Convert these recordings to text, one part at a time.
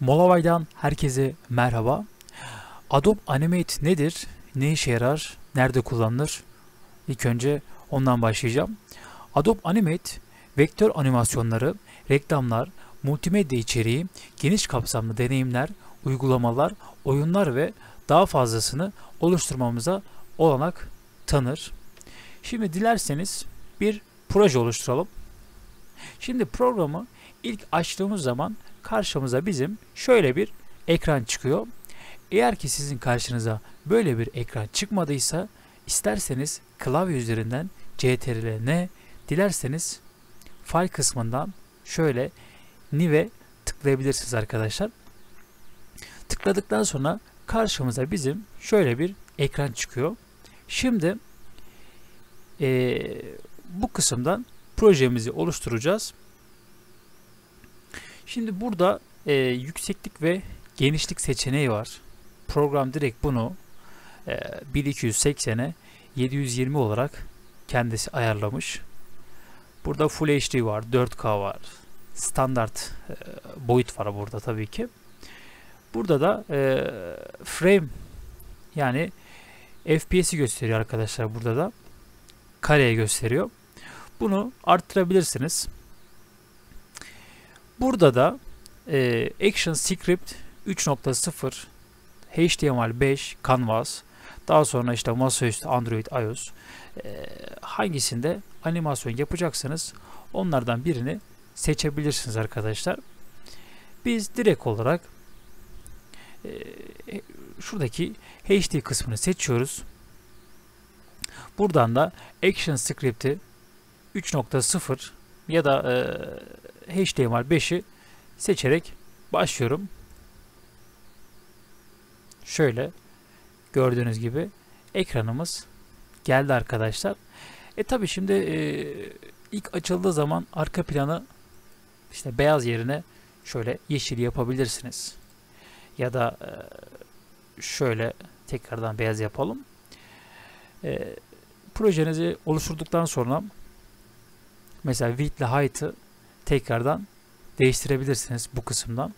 Molavay'dan herkese merhaba. Adobe Animate nedir? Ne işe yarar? Nerede kullanılır? İlk önce ondan başlayacağım. Adobe Animate, vektör animasyonları, reklamlar, multimedya içeriği, geniş kapsamlı deneyimler, uygulamalar, oyunlar ve daha fazlasını oluşturmamıza olanak tanır. Şimdi dilerseniz bir proje oluşturalım. Şimdi programı ilk açtığımız zaman karşımıza bizim şöyle bir ekran çıkıyor. Eğer ki sizin karşınıza böyle bir ekran çıkmadıysa isterseniz klavye üzerinden CTRL-N, dilerseniz file kısmından şöyle New'e tıklayabilirsiniz arkadaşlar. Tıkladıktan sonra karşımıza bizim şöyle bir ekran çıkıyor. Şimdi bu kısımdan projemizi oluşturacağız. Şimdi burada yükseklik ve genişlik seçeneği var. Program direkt bunu 1280'e 720 olarak kendisi ayarlamış. Burada Full HD var, 4K var, standart boyut var burada tabii ki. Burada da frame yani FPS'i gösteriyor arkadaşlar, burada da kareye gösteriyor. Bunu arttırabilirsiniz. Burada da Action Script 3.0, HTML5, Canvas, daha sonra işte masaüstü, Android, iOS hangisinde animasyon yapacaksanız onlardan birini seçebilirsiniz arkadaşlar. Biz direkt olarak şuradaki HD kısmını seçiyoruz. Buradan da Action Script'i 3.0 ya da HTML5'i seçerek başlıyorum. Şöyle gördüğünüz gibi ekranımız geldi arkadaşlar. Tabi şimdi ilk açıldığı zaman arka planı işte beyaz yerine şöyle yeşil yapabilirsiniz. Ya da şöyle tekrardan beyaz yapalım. Projenizi oluşturduktan sonra mesela width ile height'ı tekrardan değiştirebilirsiniz bu kısımdan.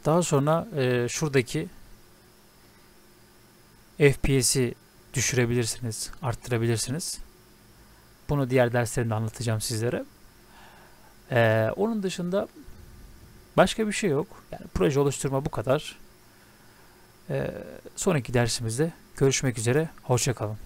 Daha sonra şuradaki FPS'i düşürebilirsiniz, arttırabilirsiniz. Bunu diğer derslerimde anlatacağım sizlere. Onun dışında başka bir şey yok. Yani proje oluşturma bu kadar. Sonraki dersimizde görüşmek üzere. Hoşça kalın.